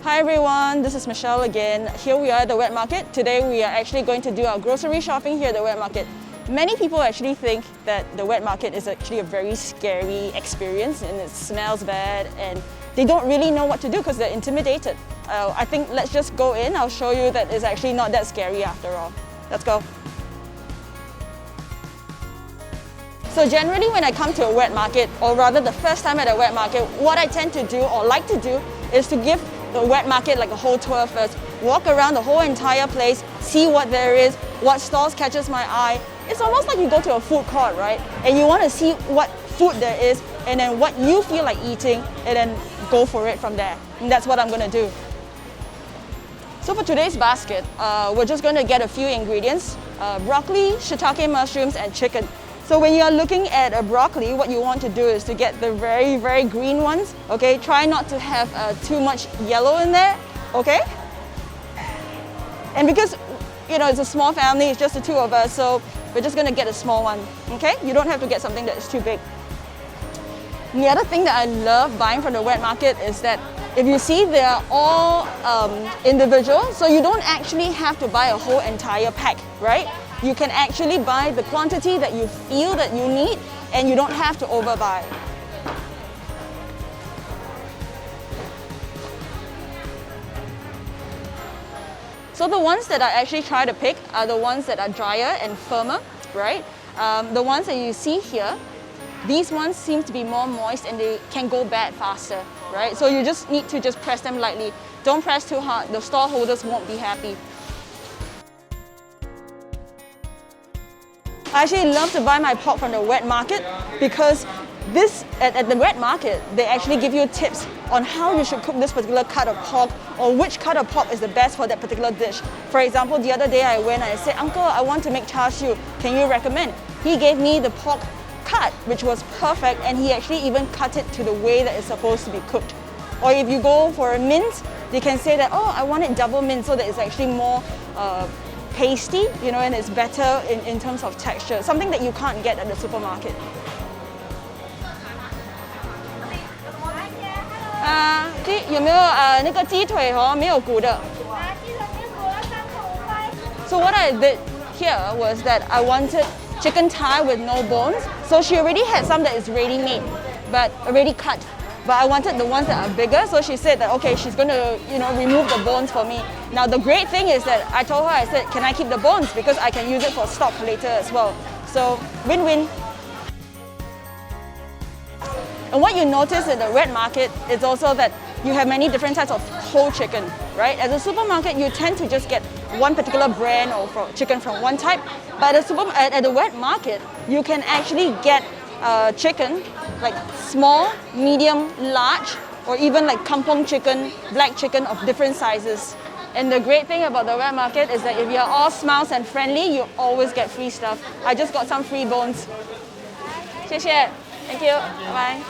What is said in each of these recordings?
Hi everyone, this is Michelle again. Here we are at the wet market. Today we are actually going to do our grocery shopping here at the wet market. Many people actually think that the wet market is actually a very scary experience and it smells bad and they don't really know what to do because they're intimidated. I think let's just go in. I'll show you that it's actually not that scary after all. Let's go. So generally when I come to a wet market, or rather the first time at a wet market, what I tend to do or like to do is to give the wet market like a whole tour first. Walk around the whole entire place, see what there is, what stalls catches my eye. It's almost like you go to a food court, right? And you want to see what food there is and then what you feel like eating and then go for it from there. And that's what I'm going to do. So for today's basket, we're just going to get a few ingredients. Broccoli, shiitake mushrooms and chicken. So when you're looking at a broccoli, what you want to do is to get the very, very green ones, okay? Try not to have too much yellow in there, okay? And because, you know, it's a small family, it's just the two of us, so we're just gonna get a small one, okay? You don't have to get something that is too big. And the other thing that I love buying from the wet market is that if you see, they are all individual, so you don't actually have to buy a whole entire pack, right? You can actually buy the quantity that you feel that you need and you don't have to overbuy. So the ones that I actually try to pick are the ones that are drier and firmer, right? The ones that you see here, these ones seem to be more moist and they can go bad faster, right? So you just need to just press them lightly. Don't press too hard, the stall holders won't be happy. I actually love to buy my pork from the wet market because at the wet market, they actually give you tips on how you should cook this particular cut of pork or which cut of pork is the best for that particular dish. For example, the other day I went and I said, "Uncle, I want to make char siu. Can you recommend?" He gave me the pork cut, which was perfect, and he actually even cut it to the way that it's supposed to be cooked. Or if you go for a mince, they can say that, "Oh, I want it double mince so that it's actually more pasty, you know, and it's better in terms of texture, something that you can't get at the supermarket." 有没有那个鸡腿没有骨的 So what I did here was that I wanted chicken thigh with no bones. So she already had some that is ready made, but already cut. But I wanted the ones that are bigger, so she said that okay, she's going to, you know, remove the bones for me. Now the great thing is that I told her, I said, can I keep the bones because I can use it for stock later as well. So win-win. And what you notice in the wet market is also that you have many different types of whole chicken, right? At the supermarket, you tend to just get one particular brand or chicken from one type. But at the wet market, you can actually get chicken, like small, medium, large, or even like kampong chicken, black chicken of different sizes. And the great thing about the wet market is that if you're all smiles and friendly, you always get free stuff. I just got some free bones. 谢谢. Thank you. Bye.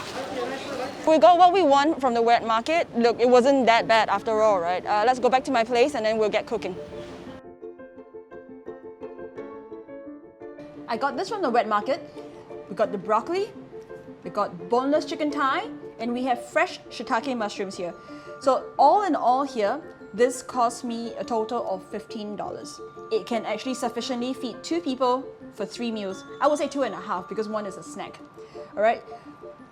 We got what we want from the wet market. Look, it wasn't that bad after all, right? Let's go back to my place and then we'll get cooking. I got this from the wet market. We got the broccoli, we got boneless chicken thigh, and we have fresh shiitake mushrooms here. So all in all here, this cost me a total of $15. It can actually sufficiently feed 2 people for 3 meals. I would say 2.5 because one is a snack. All right.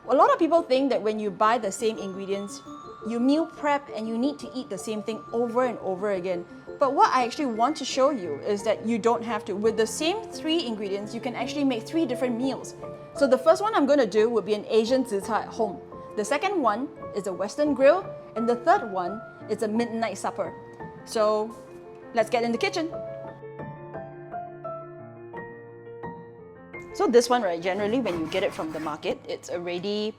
A lot of people think that when you buy the same ingredients, you meal prep and you need to eat the same thing over and over again. But what I actually want to show you is that you don't have to. With the same 3 ingredients, you can actually make 3 different meals. So the first one I'm going to do would be an Asian zi char at home. The second one is a Western grill. And the third one is a midnight supper. So let's get in the kitchen. So this one, right, generally when you get it from the market, it's already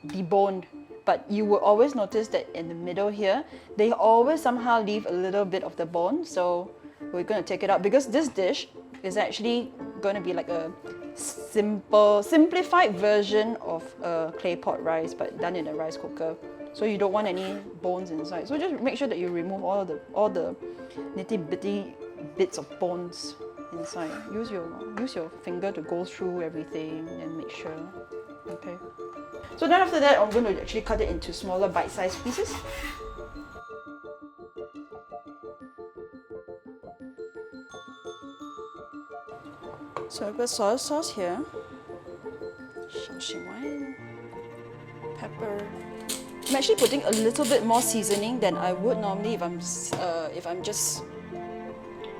deboned. But you will always notice that in the middle here, they always somehow leave a little bit of the bone. So we're going to take it out because this dish is actually going to be like a simplified version of a clay pot rice, but done in a rice cooker. So you don't want any bones inside. So just make sure that you remove all the nitty-bitty bits of bones inside. Use your finger to go through everything and make sure. Okay. So then after that, I'm going to actually cut it into smaller bite-sized pieces. So I've got soy sauce here, 小青丸, pepper. I'm actually putting a little bit more seasoning than I would normally if I'm just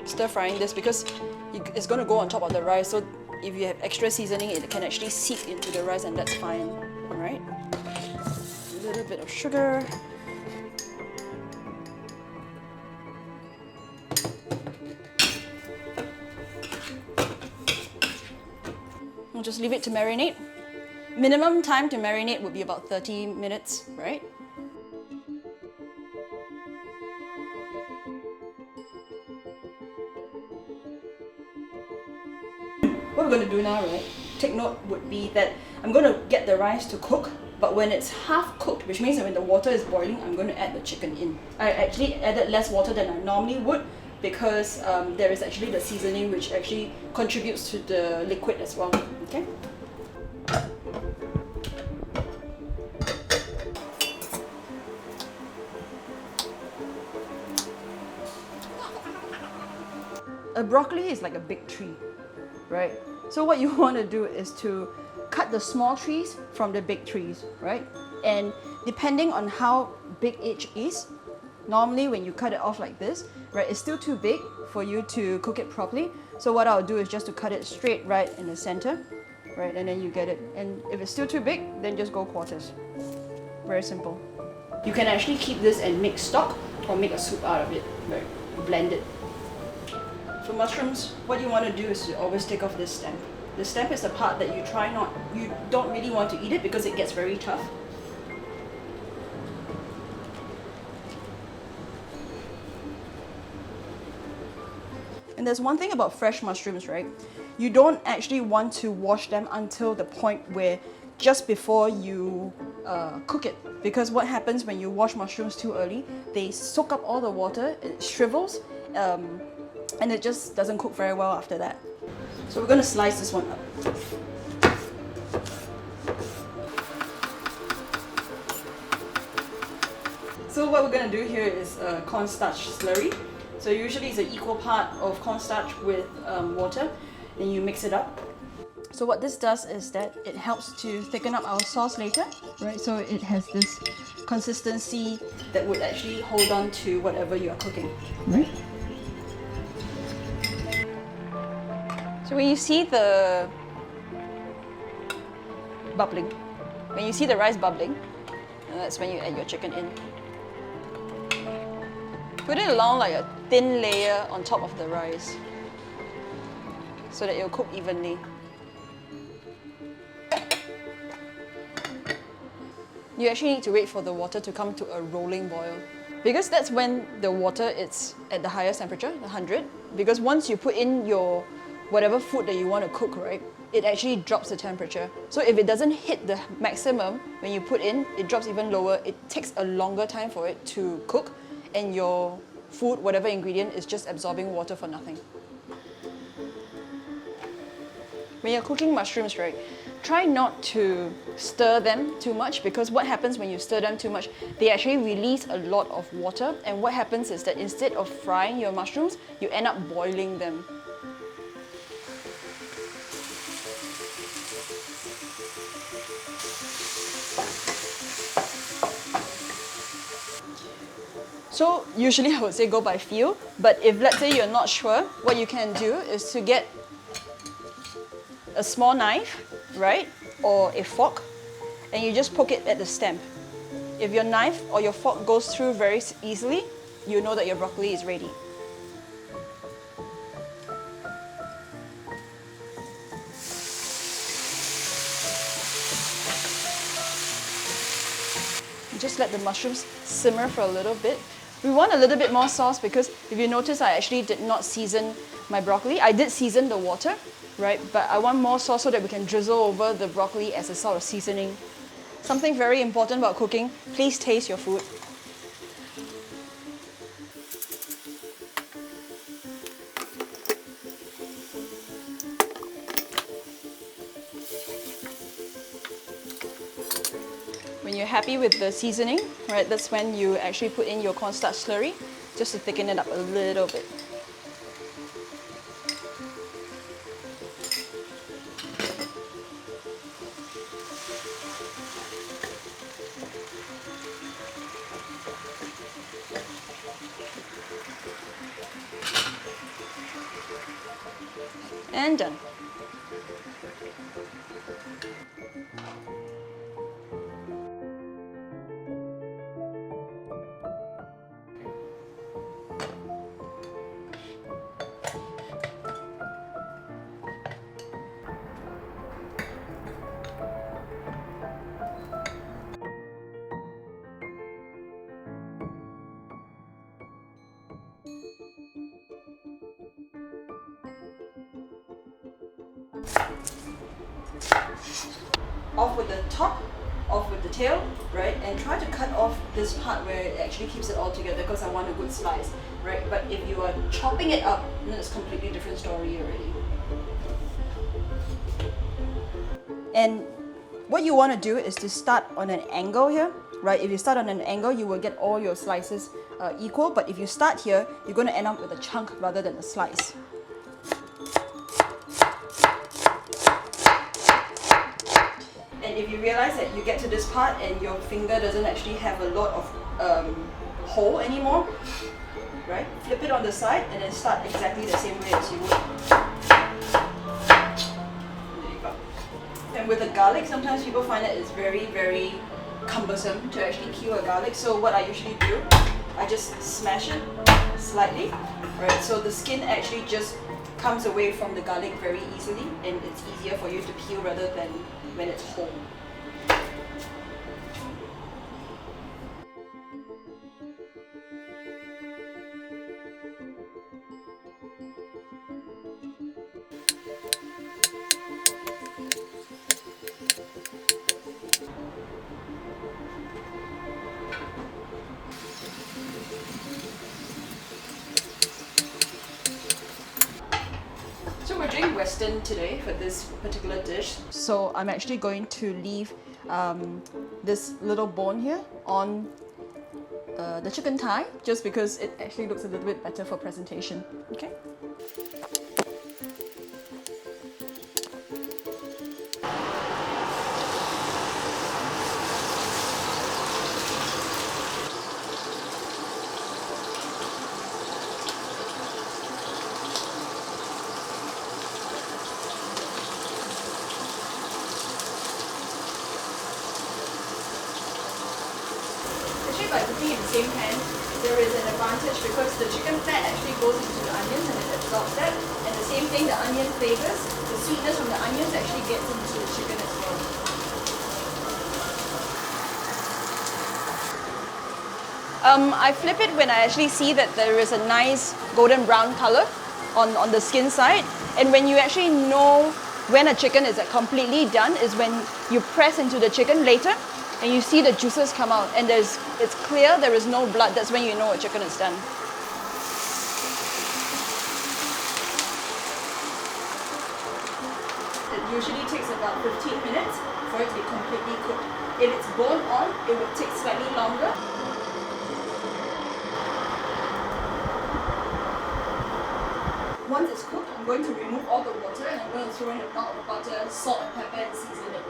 stir frying this, because it's going to go on top of the rice. So if you have extra seasoning, it can actually seep into the rice, and that's fine. All right. A little bit of sugar. We'll just leave it to marinate. Minimum time to marinate would be about 30 minutes, right? What we're going to do now, right, take note would be that I'm going to get the rice to cook, but when it's half cooked, which means that when the water is boiling, I'm going to add the chicken in. I actually added less water than I normally would, because there is actually the seasoning which actually contributes to the liquid as well. Okay. A broccoli is like a big tree, right? So what you want to do is to cut the small trees from the big trees, right? And depending on how big each is, normally when you cut it off like this, right, it's still too big for you to cook it properly. So what I'll do is just to cut it straight right in the center, right, and then you get it. And if it's still too big, then just go quarters. Very simple. You can actually keep this and make stock or make a soup out of it, right? Blend it. For mushrooms, what you want to do is to always take off this stem. The stem is the part that you don't really want to eat it because it gets very tough. And there's one thing about fresh mushrooms, right? You don't actually want to wash them until the point where just before you cook it. Because what happens when you wash mushrooms too early, they soak up all the water, it shrivels, and it just doesn't cook very well after that. So we're going to slice this one up. So what we're going to do here is cornstarch slurry. So usually it's an equal part of cornstarch with water, and you mix it up. So what this does is that it helps to thicken up our sauce later, right? So it has this consistency that would actually hold on to whatever you are cooking, right? So when you see the bubbling, when you see the rice bubbling, that's when you add your chicken in. Put it along like a thin layer on top of the rice so that it will cook evenly. You actually need to wait for the water to come to a rolling boil, because that's when the water is at the highest temperature, 100. Because once you put in your whatever food that you want to cook, right, it actually drops the temperature. So if it doesn't hit the maximum when you put in, it drops even lower. It takes a longer time for it to cook, and your food, whatever ingredient, is just absorbing water for nothing. When you're cooking mushrooms, right, try not to stir them too much, because what happens when you stir them too much, they actually release a lot of water, and what happens is that instead of frying your mushrooms, you end up boiling them. So usually I would say go by feel, but if let's say you're not sure, what you can do is to get a small knife, right, or a fork, and you just poke it at the stem. If your knife or your fork goes through very easily, you know that your broccoli is ready. Just let the mushrooms simmer for a little bit. We want a little bit more sauce because if you notice, I actually did not season my broccoli. I did season the water, right? But I want more sauce so that we can drizzle over the broccoli as a sort of seasoning. Something very important about cooking, please taste your food. When you're happy with the seasoning, right, that's when you actually put in your cornstarch slurry, just to thicken it up a little bit. And done. Off with the top, off with the tail, right? And try to cut off this part where it actually keeps it all together because I want a good slice, right? But if you are chopping it up, then it's a completely different story already. And what you want to do is to start on an angle here, right? If you start on an angle, you will get all your slices equal. But if you start here, you're going to end up with a chunk rather than a slice. And if you realize that you get to this part and your finger doesn't actually have a lot of hole anymore, right? Flip it on the side and then start exactly the same way as you would. There you go. And with the garlic, sometimes people find that it's very, very cumbersome to actually peel a garlic. So what I usually do, I just smash it slightly, right? So the skin actually just comes away from the garlic very easily and it's easier for you to peel rather than when it's whole. So we're doing Western today for this particular dish. So I'm actually going to leave this little bone here on the chicken thigh just because it actually looks a little bit better for presentation. Okay. By cooking in the same pan, there is an advantage because the chicken fat actually goes into the onions and it absorbs that. And the same thing, the onion flavors, the sweetness from the onions actually gets into the chicken as well. I flip it when I actually see that there is a nice golden brown color on the skin side. And when you actually know when a chicken is completely done is when you press into the chicken later and you see the juices come out and it's clear, there is no blood. That's when you know a chicken is done. It usually takes about 15 minutes for it to be completely cooked. If it's bone on, it would take slightly longer. Once it's cooked, I'm going to remove all the water and I'm going to throw in a lot of butter, salt, and pepper and season it.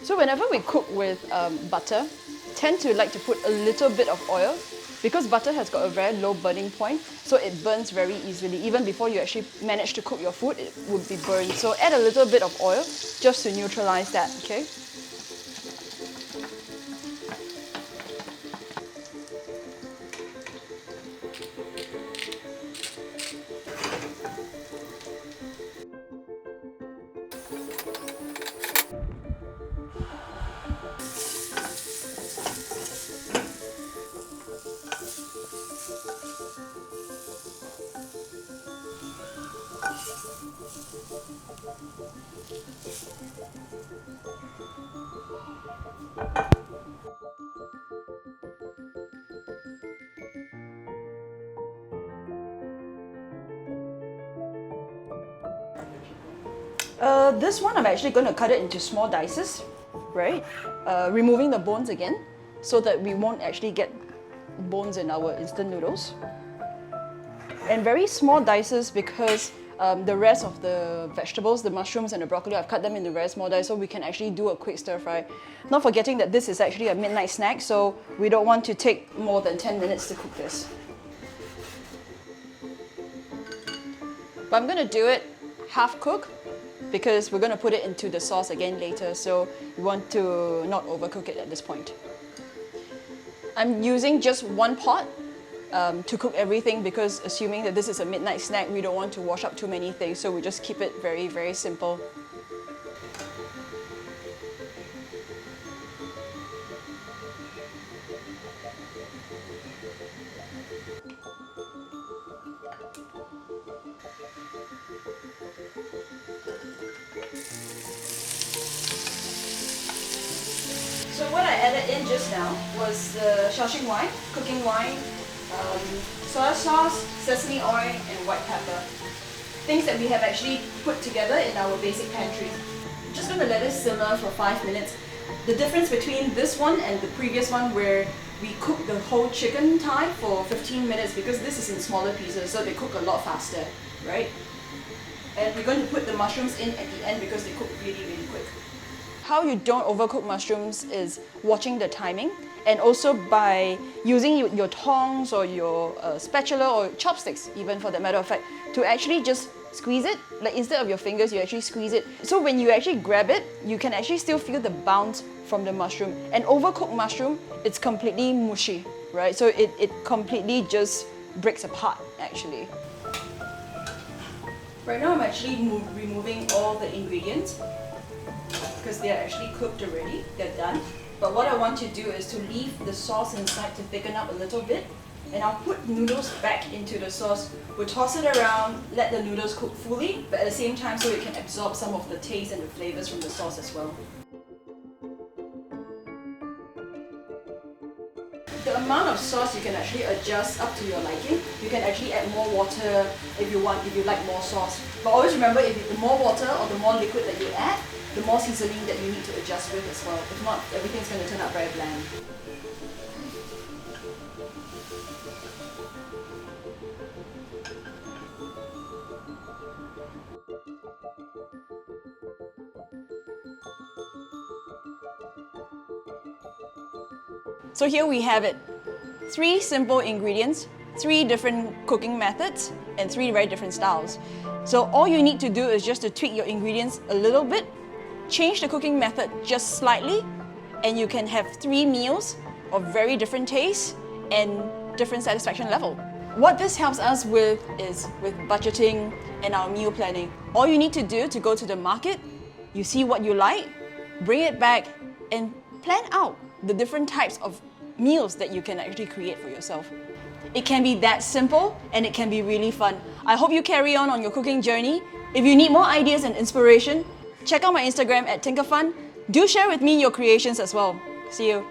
So whenever we cook with butter, tend to like to put a little bit of oil because butter has got a very low burning point, so it burns very easily. Even before you actually manage to cook your food, it would be burned. So add a little bit of oil just to neutralize that, okay? This one I'm actually going to cut it into small dices, right? Removing the bones again, so that we won't actually get bones in our instant noodles. And very small dices because the rest of the vegetables, the mushrooms and the broccoli, I've cut them into very small dice so we can actually do a quick stir fry. Not forgetting that this is actually a midnight snack, so we don't want to take more than 10 minutes to cook this. But I'm going to do it half cook because we're going to put it into the sauce again later, so we want to not overcook it at this point. I'm using just one pot to cook everything because assuming that this is a midnight snack, we don't want to wash up too many things, so we just keep it very, very simple. So what I added in just now was the Shaoxing wine, cooking wine, soy sauce, sesame oil and white pepper. Things that we have actually put together in our basic pantry. I'm just going to let it simmer for 5 minutes. The difference between this one and the previous one where we cook the whole chicken thigh for 15 minutes because this is in smaller pieces so they cook a lot faster, right? And we're going to put the mushrooms in at the end because they cook really, really quick. How you don't overcook mushrooms is watching the timing and also by using your tongs or your spatula or chopsticks even for that matter of fact to actually just squeeze it. Like instead of your fingers you actually squeeze it. So when you actually grab it, you can actually still feel the bounce from the mushroom. And overcooked mushroom, it's completely mushy, right? So it completely just breaks apart actually. Right now I'm actually removing all the ingredients because they are actually cooked already, they're done. But what I want to do is to leave the sauce inside to thicken up a little bit and I'll put noodles back into the sauce. We'll toss it around, let the noodles cook fully, but at the same time so it can absorb some of the taste and the flavors from the sauce as well. The amount of sauce you can actually adjust up to your liking. You can actually add more water if you want, if you like more sauce. But always remember, if the more water or the more liquid that you add, the more seasoning that you need to adjust with as well. If not, everything's going to turn out very bland. So here we have it. 3 simple ingredients, 3 different cooking methods, and 3 very different styles. So all you need to do is just to tweak your ingredients a little bit, change the cooking method just slightly, and you can have 3 meals of very different tastes and different satisfaction level. What this helps us with is with budgeting and our meal planning. All you need to do to go to the market, you see what you like, bring it back, and plan out the different types of meals that you can actually create for yourself. It can be that simple and it can be really fun. I hope you carry on your cooking journey. If you need more ideas and inspiration, check out my Instagram at tinkerfun. Do share with me your creations as well. See you.